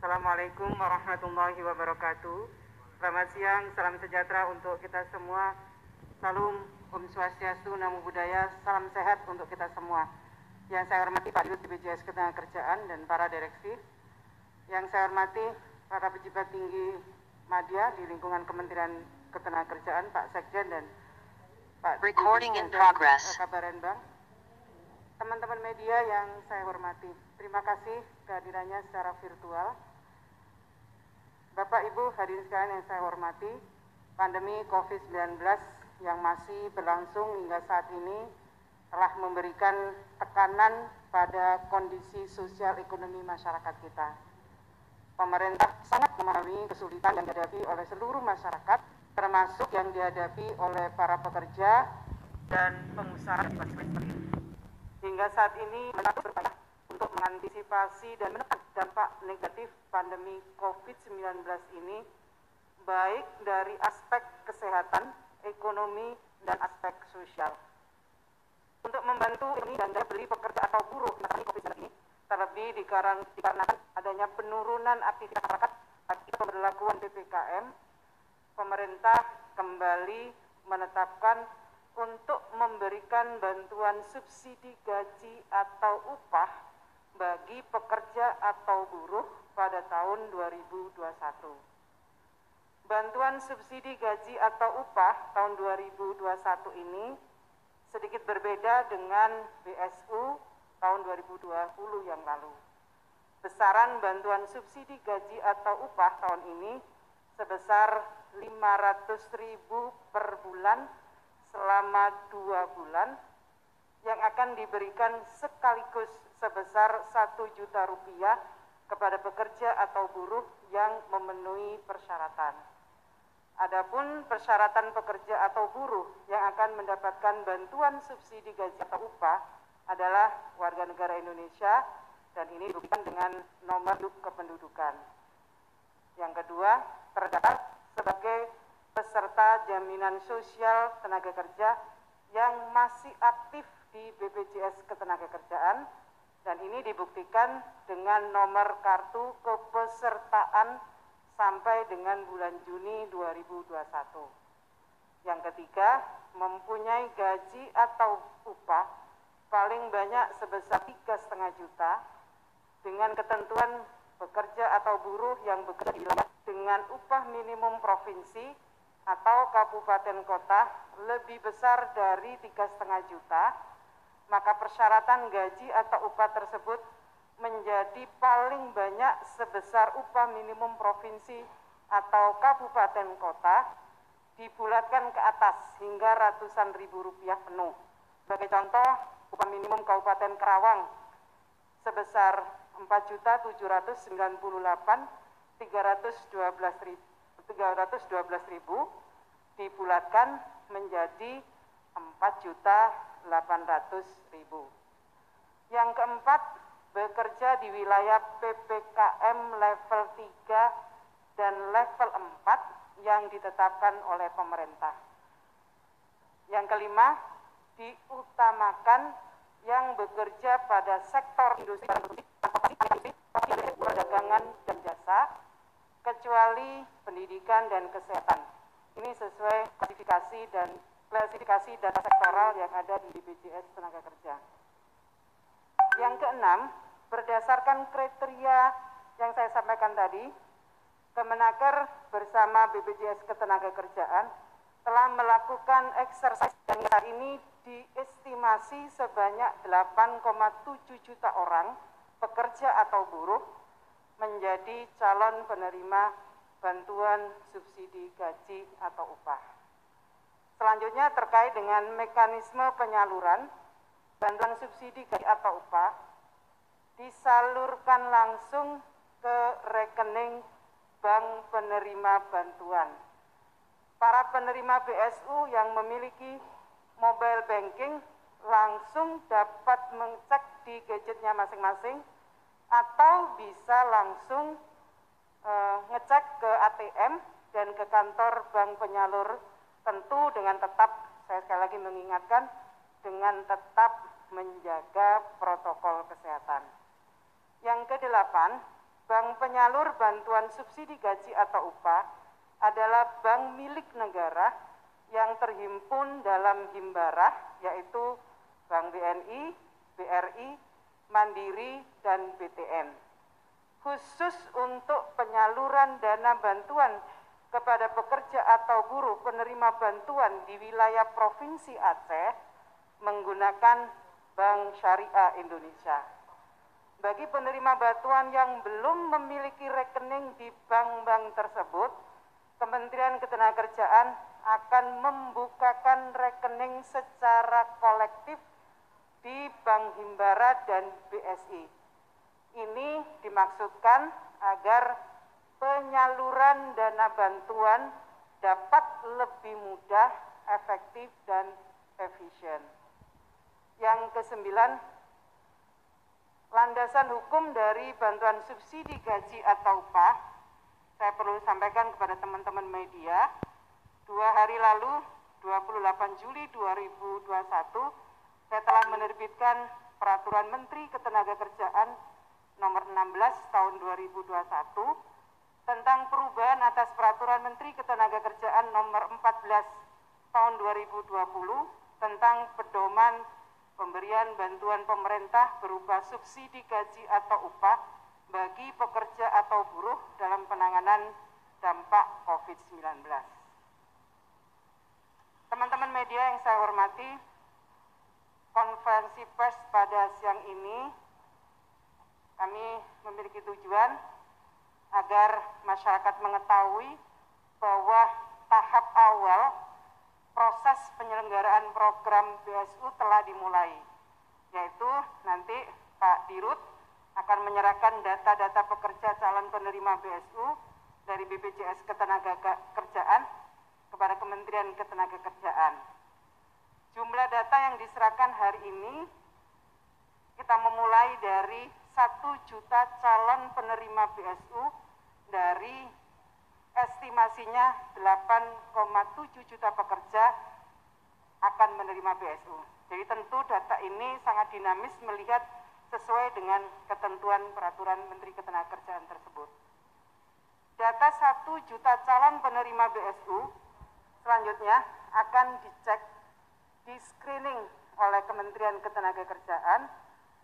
Assalamualaikum warahmatullahi wabarakatuh. Selamat siang, salam sejahtera untuk kita semua. Salam Om Swastiastu, Namo Buddhaya, salam sehat untuk kita semua. Yang saya hormati Pak Dirut BPJS Ketenagakerjaan dan para direksi. Yang saya hormati para pejabat tinggi media di lingkungan Kementerian Ketenagakerjaan, Pak Sekjen dan Pak Recording in progress. Kabarenbang. Teman-teman media yang saya hormati, terima kasih kehadirannya secara virtual. Bapak Ibu hadirin sekalian yang saya hormati, pandemi COVID-19 yang masih berlangsung hingga saat ini telah memberikan tekanan pada kondisi sosial ekonomi masyarakat kita. Pemerintah sangat memahami kesulitan yang dihadapi oleh seluruh masyarakat, termasuk yang dihadapi oleh para pekerja dan pengusaha. Hingga saat ini berupaya untuk mengantisipasi dan menekan dampak negatif pandemi COVID-19 ini, baik dari aspek kesehatan, ekonomi, dan aspek sosial. Untuk membantu ini dan daya beli pekerja atau buruh menangani COVID-19 ini, terlebih dikarenakan adanya penurunan aktivitas masyarakat akibat pemberlakuan PPKM, pemerintah kembali menetapkan untuk memberikan bantuan subsidi gaji atau upah bagi pekerja atau buruh pada tahun 2021. Bantuan subsidi gaji atau upah tahun 2021 ini sedikit berbeda dengan BSU tahun 2020 yang lalu. Besaran bantuan subsidi gaji atau upah tahun ini sebesar 500.000 per bulan selama 2 bulan yang akan diberikan sekaligus sebesar 1 juta rupiah kepada pekerja atau buruh yang memenuhi persyaratan. Adapun persyaratan pekerja atau buruh yang akan mendapatkan bantuan subsidi gaji atau upah adalah warga negara Indonesia dan ini dibuktikan dengan nomor induk kependudukan. Yang kedua, terdaftar sebagai peserta jaminan sosial tenaga kerja yang masih aktif di BPJS Ketenagakerjaan dan ini dibuktikan dengan nomor kartu kepesertaan sampai dengan bulan Juni 2021. Yang ketiga, mempunyai gaji atau upah paling banyak sebesar 3,5 juta dengan ketentuan pekerja atau buruh yang bekerja di wilayah dengan upah minimum provinsi atau kabupaten kota lebih besar dari 3,5 juta, maka persyaratan gaji atau upah tersebut menjadi paling banyak sebesar upah minimum provinsi atau kabupaten kota dibulatkan ke atas hingga ratusan ribu rupiah penuh. Sebagai contoh, upah minimum Kabupaten Karawang sebesar 4.798.312.000 dibulatkan menjadi 4.800.000. Yang keempat, bekerja di wilayah PPKM level 3 dan level 4 yang ditetapkan oleh pemerintah. Yang kelima, diutamakan yang bekerja pada sektor industri, perdagangan dan jasa, kecuali pendidikan dan kesehatan. Ini sesuai klasifikasi data sektoral yang ada di BPJS Ketenagakerjaan. Yang keenam, berdasarkan kriteria yang saya sampaikan tadi, Kemenaker bersama BPJS Ketenagakerjaan telah melakukan eksersis dan saat ini diestimasi sebanyak 8,7 juta orang pekerja atau buruh menjadi calon penerima bantuan subsidi gaji atau upah. Selanjutnya terkait dengan mekanisme penyaluran bantuan subsidi gaji atau upah disalurkan langsung ke rekening bank penerima bantuan. Para penerima BSU yang memiliki mobile banking langsung dapat mengecek di gadgetnya masing-masing atau bisa langsung ngecek ke ATM dan ke kantor bank penyalur, tentu dengan tetap, saya sekali lagi mengingatkan, dengan tetap menjaga protokol kesehatan. Yang kedelapan, Bank penyalur bantuan subsidi gaji atau upah adalah bank milik negara yang terhimpun dalam Himbarah, yaitu Bank BNI, BRI, Mandiri, dan BTN. Khusus untuk penyaluran dana bantuan kepada pekerja atau buruh penerima bantuan di wilayah Provinsi Aceh menggunakan Bank Syariah Indonesia. Bagi penerima bantuan yang belum memiliki rekening di bank-bank tersebut, Kementerian Ketenagakerjaan akan membukakan rekening secara kolektif di Bank Himbara dan BSI. Ini dimaksudkan agar penyaluran dana bantuan dapat lebih mudah, efektif, dan efisien. Yang kesembilan, landasan hukum dari bantuan subsidi gaji atau upah, saya perlu sampaikan kepada teman-teman media, 2 hari lalu, 28 Juli 2021, saya telah menerbitkan Peraturan Menteri Ketenagakerjaan Nomor 16 Tahun 2021 tentang perubahan atas Peraturan Menteri Ketenagakerjaan Nomor 14 Tahun 2020 tentang pedoman pemberian bantuan pemerintah berupa subsidi gaji atau upah bagi pekerja atau buruh dalam penanganan dampak COVID-19. Teman-teman media yang saya hormati, konferensi pers pada siang ini kami memiliki tujuan agar masyarakat mengetahui bahwa tahap awal proses penyelenggaraan program BSU telah dimulai, yaitu nanti Pak Dirut akan menyerahkan data-data pekerja calon penerima BSU dari BPJS Ketenagakerjaan kepada Kementerian Ketenagakerjaan. Jumlah data yang diserahkan hari ini kita memulai dari 1 juta calon penerima BSU dari estimasinya 8,7 juta pekerja akan menerima BSU. Jadi tentu data ini sangat dinamis melihat sesuai dengan ketentuan Peraturan Menteri Ketenagakerjaan tersebut. Data 1 juta calon penerima BSU selanjutnya akan dicek, di screening oleh Kementerian Ketenagakerjaan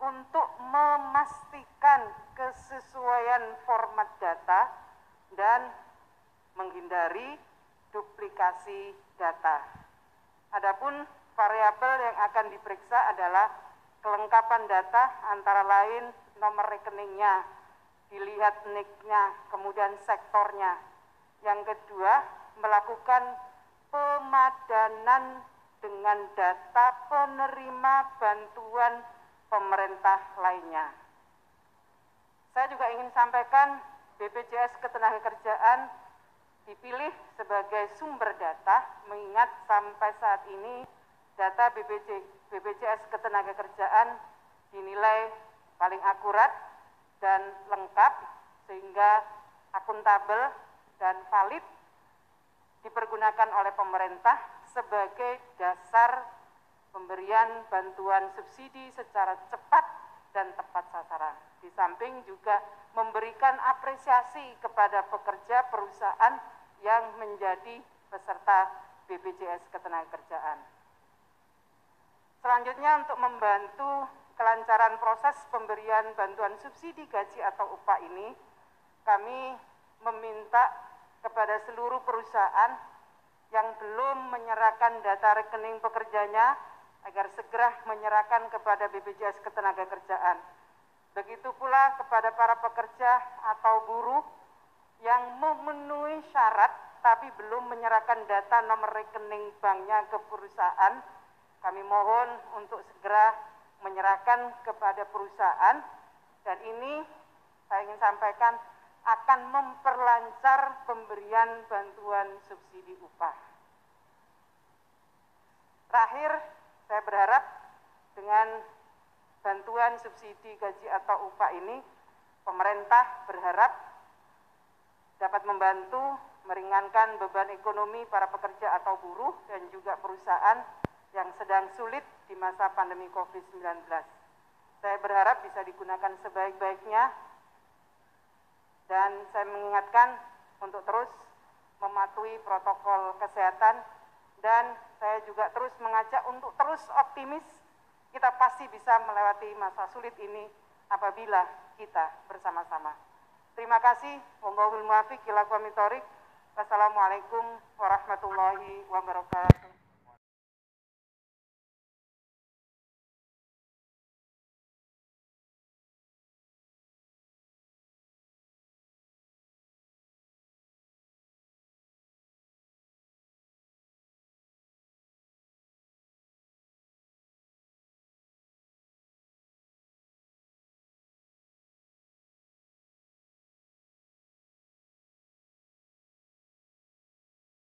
untuk memastikan kesesuaian format data dan menghindari duplikasi data. Adapun variabel yang akan diperiksa adalah kelengkapan data antara lain nomor rekeningnya, dilihat NIK-nya, kemudian sektornya. Yang kedua, melakukan pemadanan dengan data penerima bantuan pemerintah lainnya. Saya juga ingin sampaikan BPJS Ketenagakerjaan dipilih sebagai sumber data, mengingat sampai saat ini data BPJS Ketenagakerjaan dinilai paling akurat dan lengkap sehingga akuntabel dan valid dipergunakan oleh pemerintah sebagai dasar pemberian bantuan subsidi secara cepat dan tepat sasaran. Di samping juga memberikan apresiasi kepada pekerja perusahaan yang menjadi peserta BPJS Ketenagakerjaan. Selanjutnya, untuk membantu kelancaran proses pemberian bantuan subsidi gaji atau upah ini, kami meminta kepada seluruh perusahaan yang belum menyerahkan data rekening pekerjanya agar segera menyerahkan kepada BPJS Ketenagakerjaan. Begitu pula kepada para pekerja atau buruh yang memenuhi syarat tapi belum menyerahkan data nomor rekening banknya ke perusahaan, kami mohon untuk segera menyerahkan kepada perusahaan, dan ini saya ingin sampaikan akan memperlancar pemberian bantuan subsidi upah. Terakhir, saya berharap dengan bantuan subsidi gaji atau upah ini, pemerintah berharap dapat membantu meringankan beban ekonomi para pekerja atau buruh dan juga perusahaan yang sedang sulit di masa pandemi COVID-19. Saya berharap bisa digunakan sebaik-baiknya Dan saya mengingatkan untuk terus mematuhi protokol kesehatan, dan saya juga terus mengajak untuk terus optimis. Kita pasti bisa melewati masa sulit ini apabila kita bersama-sama. Terima kasih. Wallahul muwaffiq ila aqwamit thoriq. Wassalamualaikum warahmatullahi wabarakatuh.